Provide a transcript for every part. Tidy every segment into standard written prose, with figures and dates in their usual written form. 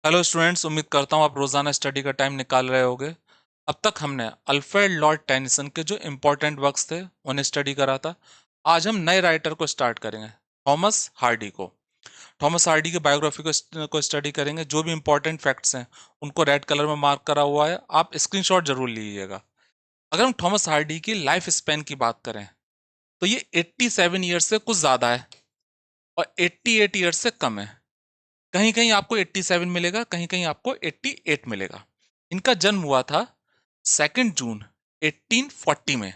Hello students, उम्मीद करता हूँ आप रोजाना स्टडी का टाइम निकाल रहे होगे। अब तक हमने अल्फ्रेड लॉर्ड टेनिसन के जो इम्पोर्टेंट वर्क्स थे उन्हें स्टडी करा था। आज हम नए राइटर को स्टार्ट करेंगे, थॉमस हार्डी को। थॉमस हार्डी की बायोग्राफी को स्टडी करेंगे। जो भी इंपॉर्टेंट फैक्ट्स हैं उनको रेड कलर में मार्क करा हुआ है, आप स्क्रीनशॉट जरूर लीजिएगा। अगर हम थॉमस हार्डी की लाइफ स्पैन की बात करें तो ये 87 ईयर्स से कुछ ज्यादा है और 88 ईयर्स से कम है। कहीं कहीं आपको 87 मिलेगा, कहीं कहीं आपको 88 मिलेगा। इनका जन्म हुआ था 2 जून 1840 में।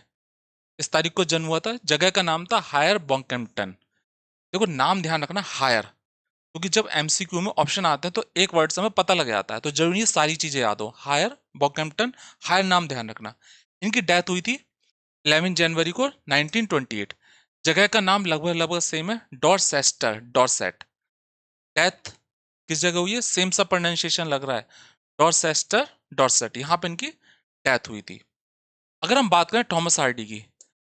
इस तारीख को जन्म हुआ था। जगह का नाम था हायर बॉन्कैम्पटन। देखो, नाम ध्यान रखना, हायर, क्योंकि जब एमसीक्यू में ऑप्शन आते हैं तो एक वर्ड से हमें पता लग जाता है, तो जरूरी है सारी चीजें याद हो। हायर बॉन्कैम्पटन, हायर नाम ध्यान रखना। इनकी डेथ हुई थी 11 जनवरी को 1928। जगह का नाम लगभग लगभग सेम है, डॉर्सेस्टर, डॉर्सेट। डेथ किस जगह हुई है, सेम सा प्रोनाउंसिएशन लग रहा है, डॉर्सेस्टर, डॉर्सेट, यहाँ पे इनकी डेथ हुई थी। अगर हम बात करें थॉमस हार्डी की,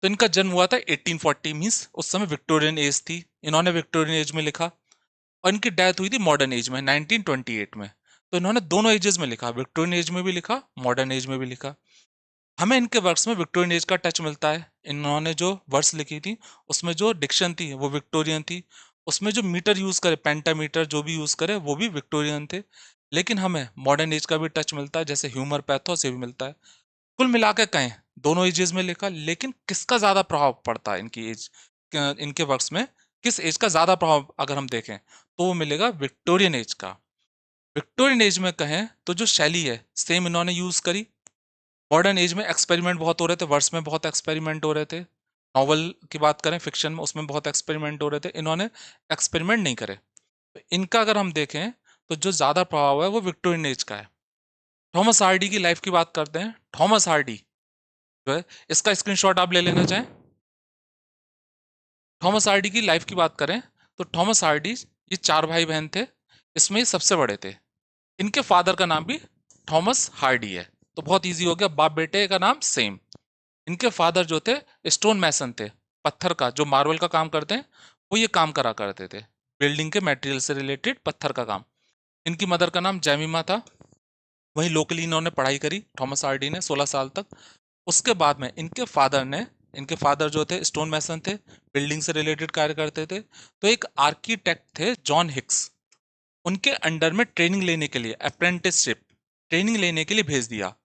तो इनका जन्म हुआ था 1840, मीन्स उस समय विक्टोरियन एज थी, इन्होंने विक्टोरियन एज में लिखा। और इनकी डेथ हुई थी मॉडर्न एज में 1928 में। तो इन्होंने दोनों एजेस में लिखा, विक्टोरियन एज में भी लिखा, मॉडर्न एज में भी लिखा। हमें इनके वर्क्स में विक्टोरियन एज का टच मिलता है। इन्होंने जो वर्ड्स लिखी थी उसमें जो डिक्शन थी वो विक्टोरियन थी। उसमें जो मीटर यूज करे, पेंटामीटर जो भी यूज करे, वो भी विक्टोरियन थे। लेकिन हमें मॉडर्न एज का भी टच मिलता है, जैसे ह्यूमर पैथो से भी मिलता है। कुल मिला के कहें, दोनों एजेस में लिखा, लेकिन किसका ज्यादा प्रभाव पड़ता है इनकी एज, इनके वर्क्स में किस एज का ज्यादा प्रभाव अगर हम देखें तो वो मिलेगा विक्टोरियन एज का। विक्टोरियन एज में कहें तो जो शैली है सेम इन्होंने यूज करी। मॉडर्न एज में एक्सपेरिमेंट बहुत हो रहे थे, वर्ड्स में बहुत एक्सपेरिमेंट हो रहे थे। नॉवल की बात करें, फिक्शन में, उसमें बहुत एक्सपेरिमेंट हो रहे थे, इन्होंने एक्सपेरिमेंट नहीं करे। तो इनका अगर हम देखें तो जो ज्यादा प्रभाव है वो विक्टोरियन एज का है। थॉमस हार्डी की लाइफ की बात करते हैं। थॉमस हार्डी जो है, इसका स्क्रीनशॉट आप ले लेना चाहें। थॉमस हार्डी की लाइफ की बात करें तो थॉमस हार्डी, ये 4 भाई बहन थे, इसमें ये सबसे बड़े थे। इनके फादर का नाम भी थॉमस हार्डी है, तो बहुत इजी हो गया, बाप बेटे का नाम सेम। इनके फादर जो थे स्टोन मैसन थे, पत्थर का, जो मार्बल का काम करते हैं वो ये काम करा करते थे, बिल्डिंग के मटेरियल से रिलेटेड पत्थर का काम। इनकी मदर का नाम जेमिमा था। वहीं लोकली इन्होंने पढ़ाई करी थॉमस हार्डी ने 16 साल तक। उसके बाद में इनके फादर जो थे स्टोन मैसन थे, बिल्डिंग से रिलेटेड कार्य करते थे। तो एक आर्किटेक्ट थे जॉन हिक्स, उनके अंडर में ट्रेनिंग लेने के लिए, अप्रेंटिसशिप ट्रेनिंग लेने के लिए भेज दिया।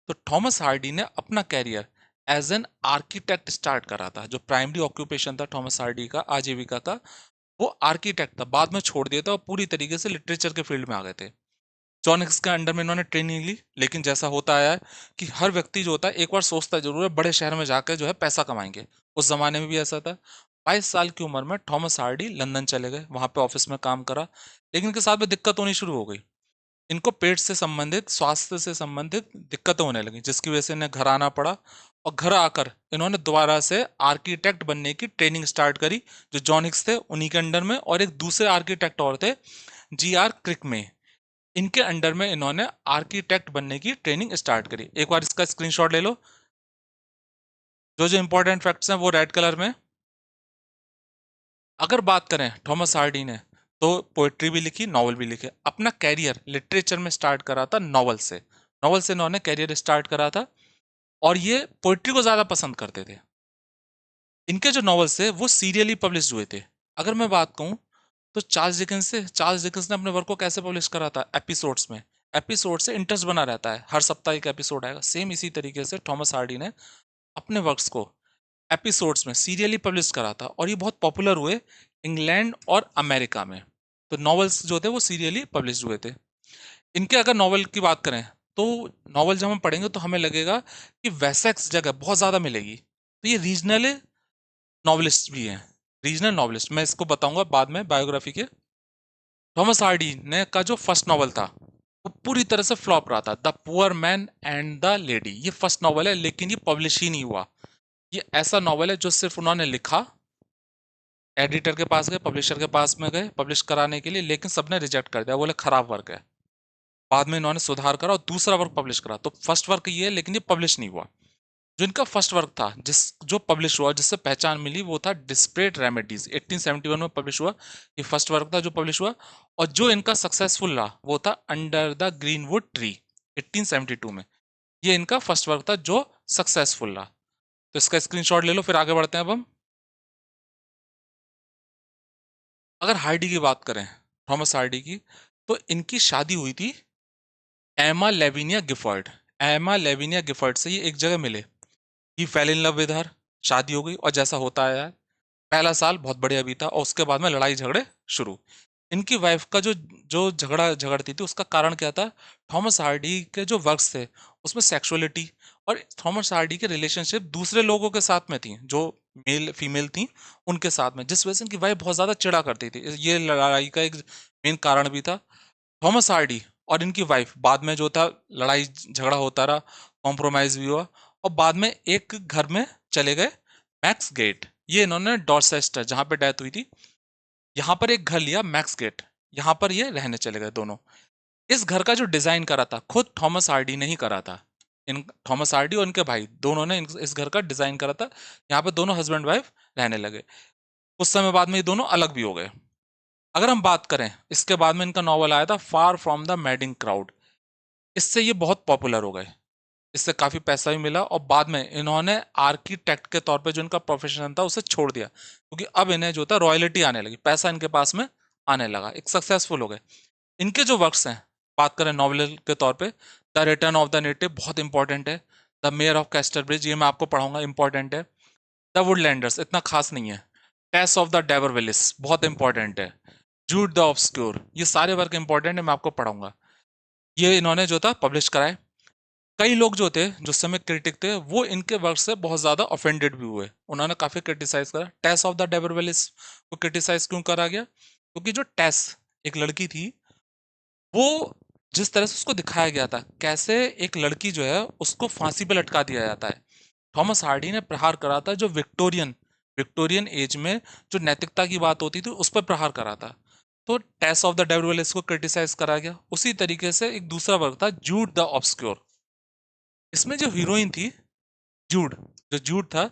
तो थॉमस हार्डी ने अपना career as an architect start करा था। जो प्राइमरी ऑक्यूपेशन था थॉमस हार्डी का, आजीविका का, वो आर्किटेक्ट था। बाद में छोड़ दिया था और पूरी तरीके से लिटरेचर के फील्ड में आ गए थे। जॉन हिक्स के अंडर में इन्होंने ट्रेनिंग ली, लेकिन जैसा होता आया है कि हर व्यक्ति जो होता है एक बार सोचता जरूर है बड़े शहर में जाकर जो है पैसा कमाएंगे। उस जमाने में भी ऐसा था। 22 साल की उम्र में थॉमस हार्डी लंदन चले गए, वहां पे ऑफिस में काम करा। लेकिन इनके साथ में दिक्कत होनी शुरू हो गई। इनको पेट से संबंधित, स्वास्थ्य से संबंधित दिक्कतें होने लगी, जिसकी वजह से इन्हें घर आना पड़ा। और घर आकर इन्होंने दोबारा से आर्किटेक्ट बनने की ट्रेनिंग स्टार्ट करी। जो जॉन हिक्स थे उन्हीं के अंडर में, और एक दूसरे आर्किटेक्ट और थे, GR क्रिक में, इनके अंडर में इन्होंने आर्किटेक्ट बनने की ट्रेनिंग स्टार्ट करी। एक बार इसका स्क्रीनशॉट ले लो। जो जो इंपॉर्टेंट फैक्ट्स हैं वो रेड कलर में। अगर बात करें थॉमस हार्डी ने, तो पोएट्री भी लिखी, नॉवल भी लिखे। अपना कैरियर लिटरेचर में स्टार्ट करा था नॉवल से। नॉवल से इन्होंने कैरियर स्टार्ट करा था, और ये पोएट्री को ज्यादा पसंद करते थे। इनके जो नॉवेल्स थे वो सीरियली पब्लिश हुए थे। अगर मैं बात कहूं तो चार्ल्स डिकेंस ने अपने वर्क को कैसे पब्लिश करा था, एपिसोड्स में। एपिसोड से इंटरेस्ट बना रहता है, हर सप्ताह एक एपिसोड आएगा। सेम इसी तरीके से थॉमस हार्डी ने अपने वर्क्स को एपिसोड्स में सीरियली पब्लिश करा था, और ये बहुत पॉपुलर हुए इंग्लैंड और अमेरिका में। तो नॉवेल्स जो थे वो सीरियली पब्लिश हुए थे। इनके अगर नॉवल की बात करें तो नॉवल जब हम पढ़ेंगे तो हमें लगेगा कि वैसेक्स जगह बहुत ज्यादा मिलेगी। तो ये रीजनल नॉवलिस्ट भी हैं, रीजनल नॉवलिस्ट। मैं इसको बताऊंगा बाद में बायोग्राफी के। थॉमस हार्डी ने का जो फर्स्ट नॉवल था वो पूरी तरह से फ्लॉप रहा था, the poor man and the lady. ये फर्स्ट नॉवल है, लेकिन ये पब्लिश ही नहीं हुआ। ये ऐसा नॉवल है जो सिर्फ उन्होंने लिखा, एडिटर के पास गए, पब्लिशर के पास में गए पब्लिश कराने के लिए, लेकिन सबने रिजेक्ट कर दिया, बोले खराब वर्क है। बाद में इन्होंने सुधार करा और दूसरा वर्क पब्लिश करा। तो फर्स्ट वर्क ये है, लेकिन ये पब्लिश नहीं हुआ। जो इनका फर्स्ट वर्क था जो पब्लिश हुआ, जिससे पहचान मिली, वो था डिस्परेट रेमेडीज, 1871 में पब्लिश हुआ। ये फर्स्ट वर्क था जो पब्लिश हुआ। और जो इनका सक्सेसफुल रहा वो था अंडर द ग्रीनवुड ट्री, 1872 में। ये इनका फर्स्ट वर्क था जो सक्सेसफुल रहा। तो इसका स्क्रीनशॉट ले लो, फिर आगे बढ़ते हैं अब हम। अगर हार्डी की बात करें, थॉमस हार्डी की, तो इनकी शादी हुई थी एमा लेविनिया गिफर्ड। एमा लेविनिया गिफर्ड से ये एक जगह मिले। He fell in love with her, शादी हो गई, और जैसा होता है यार, पहला साल बहुत बढ़िया बीता और उसके बाद में लड़ाई झगड़े शुरू। इनकी वाइफ का जो जो झगड़ती थी उसका कारण क्या था? थॉमस हार्डी के जो वर्क्स थे उसमें सेक्सुअलिटी और थॉमस हार्डी के रिलेशनशिप दूसरे लोगों के साथ में थी, जो मेल फीमेल थी उनके साथ में, जिस वजह से इनकी वाइफ बहुत ज्यादा चिढ़ा करती थी। ये लड़ाई का एक मेन कारण भी था। थॉमस हार्डी और इनकी वाइफ बाद में जो था लड़ाई झगड़ा होता रहा, कॉम्प्रोमाइज भी हुआ, और बाद में एक घर में चले गए, मैक्स गेट। ये इन्होंने डॉर्सेस्टर, जहां पे डेथ हुई थी, यहाँ पर एक घर लिया मैक्स गेट। यहाँ पर ये रहने चले गए दोनों। इस घर का जो डिजाइन करा था खुद थॉमस हार्डी ने ही करा था। इन थॉमस हार्डी और इनके भाई दोनों ने इस घर का डिजाइन करा था। यहाँ पे दोनों हस्बैंड वाइफ रहने लगे। कुछ समय बाद में ये दोनों अलग भी हो गए। अगर हम बात करें, इसके बाद में इनका नॉवल आया था far from the madding crowd. इससे ये बहुत पॉपुलर हो गए, इससे काफी पैसा भी मिला, और बाद में इन्होंने आर्किटेक्ट के तौर पे जो इनका प्रोफेशन था उसे छोड़ दिया, क्योंकि अब इन्हें जो था रॉयल्टी आने लगी, पैसा इनके पास में आने लगा, एक सक्सेसफुल हो गए। इनके जो वर्क्स हैं, बात करें नॉवल के तौर पे, the return of the native बहुत इंपॉर्टेंट है। The mayor of castor bridge, ये मैं आपको पढ़ाऊंगा, इंपॉर्टेंट है। द वुडलैंडर्स इतना खास नहीं है। टेस ऑफ द डेवरविलिस बहुत इंपॉर्टेंट है। जूड द ऑब्सक्योर, ये सारे वर्क इंपॉर्टेंट है, मैं आपको पढ़ाऊंगा। ये इन्होंने जो था पब्लिश कराए। कई लोग जो थे, जो समय क्रिटिक थे, वो इनके वर्क से बहुत ज्यादा ऑफेंडेड भी हुए, उन्होंने काफी क्रिटिसाइज करा। टेस ऑफ द डेवरविलिस को क्रिटिसाइज क्यों करा गया? क्योंकि जो टेस एक लड़की थी, वो जिस तरह से उसको दिखाया गया था, कैसे एक लड़की जो है उसको फांसी पे लटका दिया जाता है, थॉमस हार्डी ने प्रहार करा था, जो विक्टोरियन विक्टोरियन एज में जो नैतिकता की बात होती थी उस पर प्रहार करा था। तो टेस ऑफ द डेविल को क्रिटिसाइज करा गया। उसी तरीके से एक दूसरा वर्क था जूड द ऑब्सक्योर। इसमें जो हीरोइन थी, जूड, जो जूड था,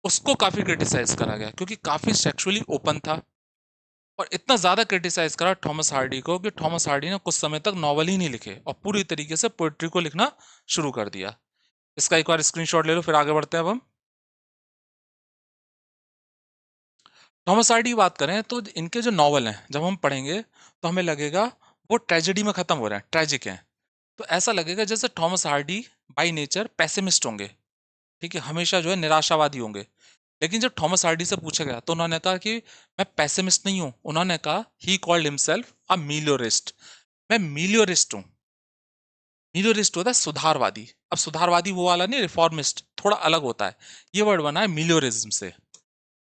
उसको काफी क्रिटिसाइज करा गया, क्योंकि काफी सेक्सुअली ओपन था। और इतना ज्यादा क्रिटिसाइज करा थॉमस हार्डी को कि थॉमस हार्डी ने कुछ समय तक नॉवल ही नहीं लिखे और पूरी तरीके से पोएट्री को लिखना शुरू कर दिया। इसका एक बार स्क्रीनशॉट ले लो, फिर आगे बढ़ते हैं अब हम। थॉमस हार्डी की बात करें तो इनके जो नॉवल हैं जब हम पढ़ेंगे तो हमें लगेगा वो ट्रेजेडी में खत्म हो रहे हैं, ट्रेजिक हैं। तो ऐसा लगेगा जैसे Thomas Hardy by nature pessimist होंगे, ठीक है, हमेशा जो है निराशावादी होंगे। लेकिन जब थॉमस हार्डी से पूछा गया तो उन्होंने कहा कि मैं पैसिमिस्ट नहीं हूं। उन्होंने कहा ही कॉल्ड हिमसेल्फ अ मीलियोरिस्ट, मैं मीलियोरिस्ट हूं। मीलियोरिस्ट होता है सुधारवादी। अब सुधारवादी वो वाला नहीं, रिफॉर्मिस्ट थोड़ा अलग होता है। ये वर्ड बना है मिलियोरिज्म से।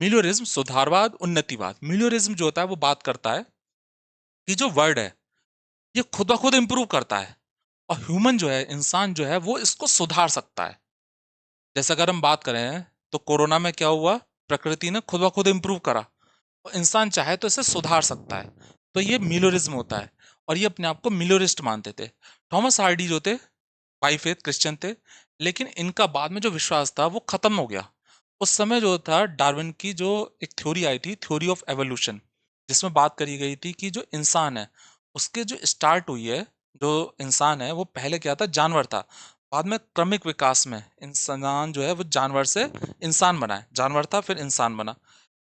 मिलियोरिज्म सुधारवाद, उन्नतिवाद। मिलियोरिज्म जो होता है वो बात करता है कि जो वर्ड है ये खुद ब खुद इंप्रूव करता है, और ह्यूमन जो है, इंसान जो है, वो इसको सुधार सकता है। जैसे अगर हम बात करें तो कोरोना में क्या हुआ, प्रकृति ने खुद ब खुद इंप्रूव करा, और इंसान चाहे तो इसे सुधार सकता है। तो ये मिलोरिज्म होता है, और ये अपने आप को मिलोरिस्ट मानते थे। थॉमस हार्डी जो थे बाई फेथ क्रिश्चियन थे, लेकिन इनका बाद में जो विश्वास था वो खत्म हो गया। उस समय जो था डार्विन की जो एक थ्योरी आई थी, थ्योरी ऑफ एवोल्यूशन, जिसमें बात करी गई थी कि जो इंसान है उसके जो स्टार्ट हुई है, जो इंसान है वो पहले क्या था, जानवर था। बाद में क्रमिक विकास में इंसान जो है वो जानवर से इंसान बना है, जानवर था फिर इंसान बना।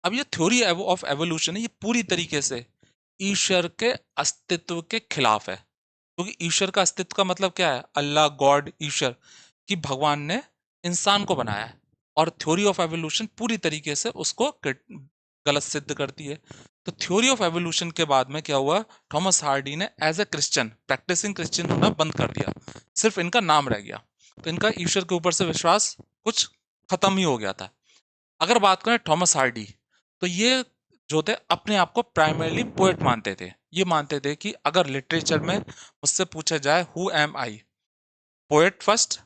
अब ये थ्योरी ऑफ एवोल्यूशन है, ये पूरी तरीके से ईश्वर के अस्तित्व के खिलाफ है। क्योंकि ईश्वर का अस्तित्व का मतलब क्या है, अल्लाह, गॉड, ईश्वर, कि भगवान ने इंसान को बनाया है। और थ्योरी ऑफ एवोल्यूशन पूरी तरीके से उसको गलत सिद्ध करती है। तो थ्योरी ऑफ एवोल्यूशन के बाद में क्या हुआ, थॉमस हार्डी ने as a Christian, practising Christian होना बंद कर दिया, सिर्फ इनका नाम रह गया। तो इनका ईश्वर के ऊपर से विश्वास कुछ खत्म ही हो गया था। अगर बात करें थॉमस हार्डी, तो ये जो थे अपने आप को प्राइमरली पोएट मानते थे। ये मानते थे कि अगर लिटरेचर में मुझसे पूछा जाए who am I, poet first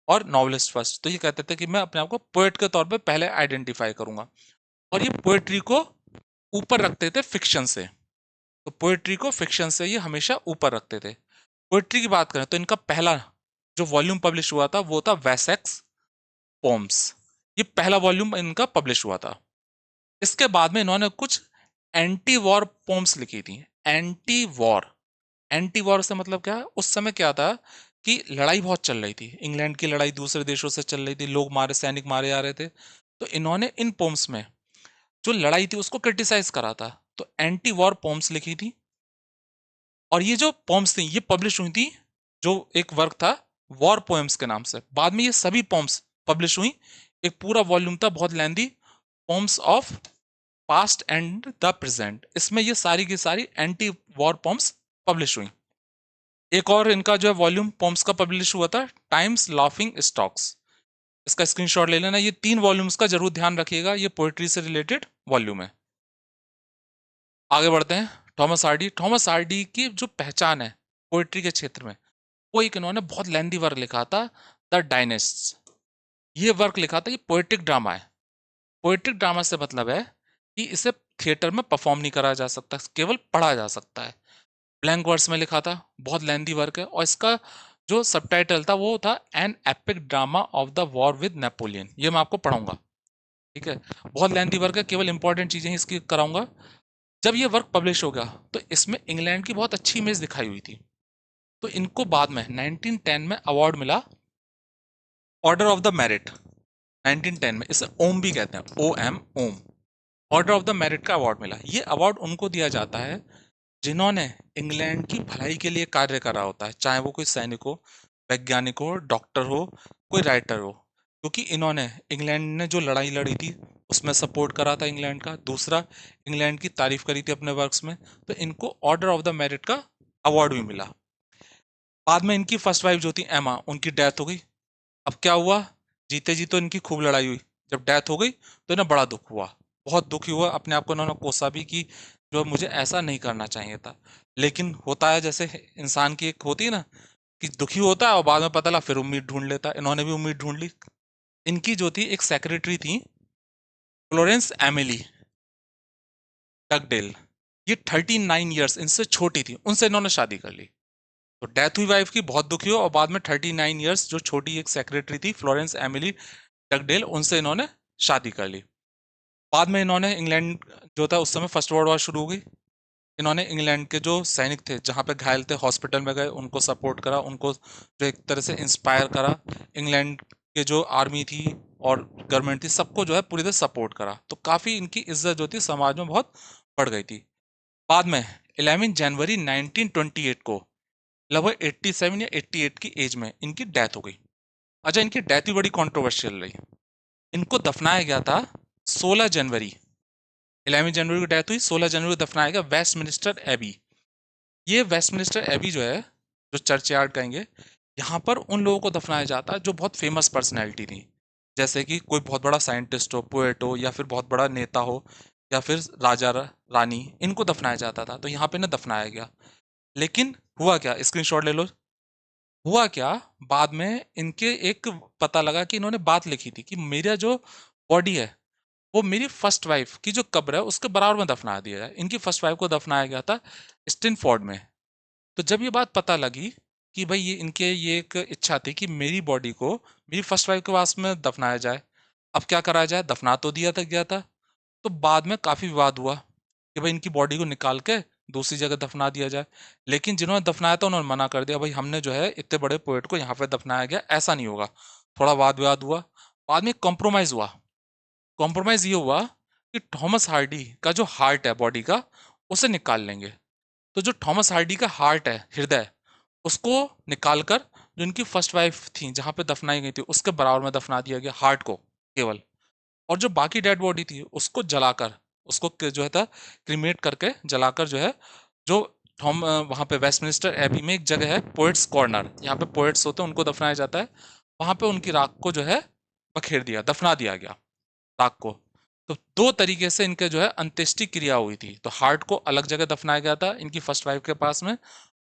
और नॉवलिस्ट फर्स्ट, तो ये कहते थे कि मैं अपने आप को पोएट के तौर पे पहले आइडेंटिफाई करूंगा। और ये पोएट्री को ऊपर रखते थे फिक्शन से। तो पोएट्री को फिक्शन से ये हमेशा ऊपर रखते थे। पोएट्री की बात करें तो इनका पहला जो वॉल्यूम पब्लिश हुआ था वो था वेसेक्स, पोम्स, ये पहला वॉल्यूम इनका पब्लिश हुआ था। इसके बाद में इन्होंने कुछ एंटी वॉर पोम्स लिखी थी। एंटी वॉर, एंटी वॉर से मतलब क्या है, उस समय क्या था कि लड़ाई बहुत चल रही थी, इंग्लैंड की लड़ाई दूसरे देशों से चल रही थी, लोग मारे, सैनिक मारे जा रहे थे, तो इन्होंने इन पोम्स में जो लड़ाई थी उसको क्रिटिसाइज करा था, तो एंटी वॉर पोम्स लिखी थी। और ये जो पोम्स थी ये पब्लिश हुई थी, जो एक वर्क था वॉर पोएम्स के नाम से। बाद में ये सभी पोम्स पब्लिश हुई, एक पूरा वॉल्यूम था बहुत lengthy, poems of past and the present. इसमें ये सारी की सारी एंटी वॉर पोम्स पब्लिश हुई। एक और इनका जो है वॉल्यूम पोम्स का पब्लिश हुआ था, टाइम्स लाफिंग स्टॉक्स। इसका स्क्रीनशॉट ले लेना, ये 3 वॉल्यूम्स का जरूर ध्यान रखिएगा, ये पोएट्री से रिलेटेड वॉल्यूम है। आगे बढ़ते हैं। थॉमस हार्डी, थॉमस हार्डी की जो पहचान है पोएट्री के क्षेत्र में, वो एक इन्होंने बहुत लेंदी वर्क लिखा था, द डायनेस्ट्स। ये वर्क लिखा था, ये पोएटिक ड्रामा है। पोएटिक ड्रामा से मतलब है कि इसे थिएटर में परफॉर्म नहीं करा जा सकता, केवल पढ़ा जा सकता है। ब्लैंक वर्ड्स में लिखा था, बहुत लेंदी वर्क है, और इसका जो सबटाइटल था वो था an epic drama of the war with Napoleon. ये मैं आपको पढ़ाऊंगा, ठीक है। बहुत लेंदी वर्क है, केवल इंपॉर्टेंट चीजें ही इसकी कराऊंगा। जब ये वर्क पब्लिश हो गया तो इसमें इंग्लैंड की बहुत अच्छी इमेज दिखाई हुई थी, तो इनको बाद में 1910 में अवार्ड मिला, ऑर्डर ऑफ द मेरिट। 1910 में, इसे ओम भी कहते हैं, O M, OM, order of the merit का अवार्ड मिला। ये अवार्ड उनको दिया जाता है जिन्होंने इंग्लैंड की भलाई के लिए कार्य करा होता है, चाहे वो कोई सैनिक हो, वैज्ञानिक हो, डॉक्टर हो, कोई राइटर हो, क्योंकि इन्होंने इंग्लैंड ने जो लड़ाई लड़ी थी उसमें सपोर्ट करा था इंग्लैंड का। दूसरा, इंग्लैंड की तारीफ करी थी अपने वर्क्स में, तो इनको ऑर्डर ऑफ द मेरिट का अवार्ड भी मिला। बाद में इनकी फर्स्ट वाइफ जो थी एमा, उनकी डेथ हो गई। अब क्या हुआ, जीते जी तो इनकी खूब लड़ाई हुई, जब डेथ हो गई तो इन्हें बड़ा दुख हुआ, बहुत दुखी हुआ, अपने आप को इन्होंने कोसा भी कि जो मुझे ऐसा नहीं करना चाहिए था। लेकिन होता है जैसे इंसान की एक होती है ना, कि दुखी होता है और बाद में पता लगा फिर उम्मीद ढूंढ लेता है, इन्होंने भी उम्मीद ढूंढ ली। इनकी जो थी एक सेक्रेटरी थी, फ्लोरेंस एमिली डगडेल, ये 39 ईयर्स इनसे छोटी थी, उनसे इन्होंने शादी कर ली। तो डेथ हुई वाइफ की, बहुत दुखी हो, और बाद में 39 ईयर्स जो छोटी एक सेक्रेटरी थी फ्लोरेंस एमिली डगडेल, उनसे इन्होंने शादी कर ली। बाद में इन्होंने इंग्लैंड जो था, उस समय फर्स्ट वर्ल्ड वॉर शुरू हो गई, इन्होंने इंग्लैंड के जो सैनिक थे जहाँ पे घायल थे हॉस्पिटल में गए, उनको सपोर्ट करा, उनको जो एक तरह से इंस्पायर करा। इंग्लैंड के जो आर्मी थी और गवर्नमेंट थी, सबको जो है पूरी तरह सपोर्ट करा, तो काफ़ी इनकी इज्जत जो थी समाज में बहुत बढ़ गई थी। बाद में 11 जनवरी 1928 को, लगभग 87 या 88 की एज में इनकी डेथ हो गई। अच्छा, इनकी डेथ भी बड़ी कॉन्ट्रोवर्शियल रही। इनको दफनाया गया था 16 जनवरी, 11 जनवरी को डेथ हुई, 16 जनवरी को दफनाया गया वेस्टमिनिस्टर एबी। ये वेस्टमिनिस्टर एबी जो है, जो चर्च यार्ड कहेंगे, यहाँ पर उन लोगों को दफनाया जाता है जो बहुत फेमस पर्सनैलिटी थी, जैसे कि कोई बहुत बड़ा साइंटिस्ट हो, पोएट हो, या फिर बहुत बड़ा नेता हो, या फिर राजा रानी, इनको दफनाया जाता था, तो यहाँ पे ना दफनाया गया। लेकिन हुआ क्या, स्क्रीनशॉट ले लो। हुआ क्या, बाद में इनके एक पता लगा कि इन्होंने बात लिखी थी कि मेरा जो बॉडी है वो मेरी फर्स्ट वाइफ की जो कब्र है उसके बराबर में दफना दिया जाए। इनकी फर्स्ट वाइफ को दफनाया गया था स्टिनफोर्ड में। तो जब ये बात पता लगी कि भाई ये इनके ये एक इच्छा थी कि मेरी बॉडी को मेरी फर्स्ट वाइफ के पास में दफनाया जाए, अब क्या करा जाए, दफना तो दिया था गया था। तो बाद में काफ़ी विवाद हुआ कि भाई इनकी बॉडी को निकाल के दूसरी जगह दफना दिया जाए। लेकिन जिन्होंने दफनाया था उन्होंने मना कर दिया, भाई हमने जो है इतने बड़े पोएट को यहाँ पे दफनाया गया, ऐसा नहीं होगा। थोड़ा वाद विवाद हुआ, बाद में कॉम्प्रोमाइज हुआ। कॉम्प्रोमाइज ये हुआ कि थॉमस हार्डी का जो हार्ट है बॉडी का, उसे निकाल लेंगे। तो जो थॉमस हार्डी का हार्ट है, हृदय, उसको निकालकर जो इनकी फर्स्ट वाइफ थी जहाँ पे दफनाई गई थी उसके बराबर में दफना दिया गया, हार्ट को केवल। और जो बाकी डेड बॉडी थी उसको जलाकर, उसको जो है था क्रीमेट करके जलाकर, जो है जो वहाँ पे वेस्टमिनिस्टर एबी में एक जगह है पोएट्स कॉर्नर, यहाँ पे पोएट्स होते हैं उनको दफनाया जाता है, वहाँ पे उनकी राख को जो है बखेर दिया, दफना दिया गया राख को। तो 2 तरीके से इनके जो है अंत्येष्टि क्रिया हुई थी। तो हार्ट को अलग जगह दफनाया गया था इनकी फर्स्ट वाइफ के पास में,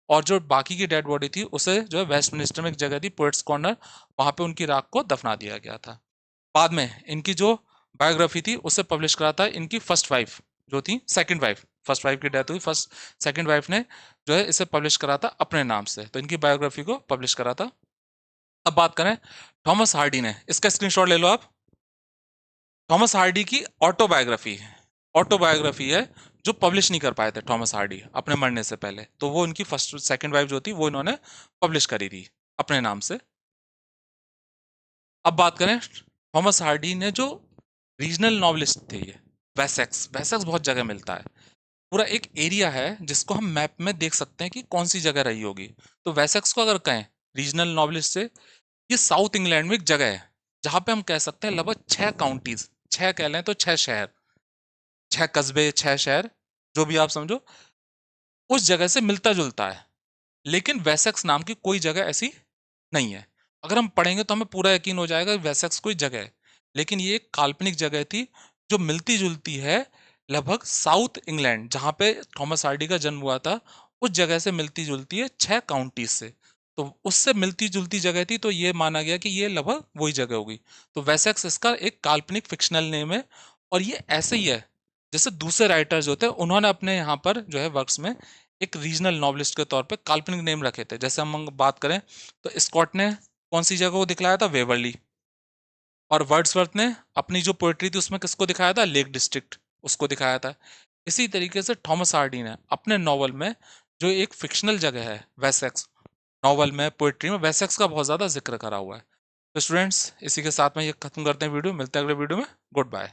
और जो बाकी की डेड बॉडी थी उसे जो है वेस्टमिनिस्टर में एक जगह थी पोएट्स कॉर्नर, वहाँ पे उनकी राख को दफना दिया गया था। बाद में इनकी जो बायोग्राफी थी उसे पब्लिश करा था इनकी फर्स्ट वाइफ जो थी, सेकंड वाइफ, फर्स्ट वाइफ की डेथ हुई, फर्स्ट सेकंड वाइफ ने जो है इसे पब्लिश करा था अपने नाम से, तो इनकी बायोग्राफी को पब्लिश करा था। अब बात करें थॉमस हार्डी ने, इसका स्क्रीनशॉट ले लो आप। थॉमस हार्डी की ऑटोबायोग्राफी है जो पब्लिश नहीं कर पाए थे थॉमस हार्डी अपने मरने से पहले, तो वो उनकी फर्स्ट सेकंड वाइफ जो थी वो इन्होंने पब्लिश करी थी अपने नाम से। अब बात करें थॉमस हार्डी ने जो रीजनल नॉवलिस्ट थे, ये वेसेक्स, वेसेक्स बहुत जगह मिलता है, पूरा एक एरिया है जिसको हम मैप में देख सकते हैं कि कौन सी जगह रही होगी। तो वेसेक्स को अगर कहें रीजनल नॉवलिस्ट से, ये साउथ इंग्लैंड में एक जगह है जहां पे हम कह सकते हैं लगभग 6 काउंटीज, 6 कह लें तो 6 शहर, 6 कस्बे, 6 शहर, जो भी आप समझो, उस जगह से मिलता जुलता है। लेकिन वेसेक्स नाम की कोई जगह ऐसी नहीं है। अगर हम पढ़ेंगे तो हमें पूरा यकीन हो जाएगा कि वेसेक्स कोई जगह है, लेकिन ये एक काल्पनिक जगह थी जो मिलती जुलती है लगभग साउथ इंग्लैंड जहां पे थॉमस हार्डी का जन्म हुआ था, उस जगह से मिलती जुलती है 6 काउंटीज से। तो उससे मिलती जुलती जगह थी, तो ये माना गया कि ये लगभग वही जगह होगी। तो वेसेक्स इसका एक काल्पनिक फिक्शनल नेम है, और ये ऐसे ही है जैसे दूसरे राइटर्स होते हैं उन्होंने अपने यहाँ पर जो है वर्क्स में एक रीजनल नॉवलिस्ट के तौर पे काल्पनिक नेम रखे थे। जैसे हम बात करें तो स्कॉट ने कौन सी जगह को दिखलाया था, वेवरली, और वर्ड्सवर्थ ने अपनी जो पोएट्री थी उसमें किसको दिखाया था, लेक डिस्ट्रिक्ट, उसको दिखाया था। इसी तरीके से थॉमस हार्डी ने अपने नॉवल में जो एक फिक्शनल जगह है वेसेक्स, नॉवल में पोएट्री में वेसेक्स का बहुत ज्यादा जिक्र करा हुआ है। तो स्टूडेंट्स इसी के साथ में ये खत्म करते हैं वीडियो, मिलते हैं अगले वीडियो में, गुड बाय।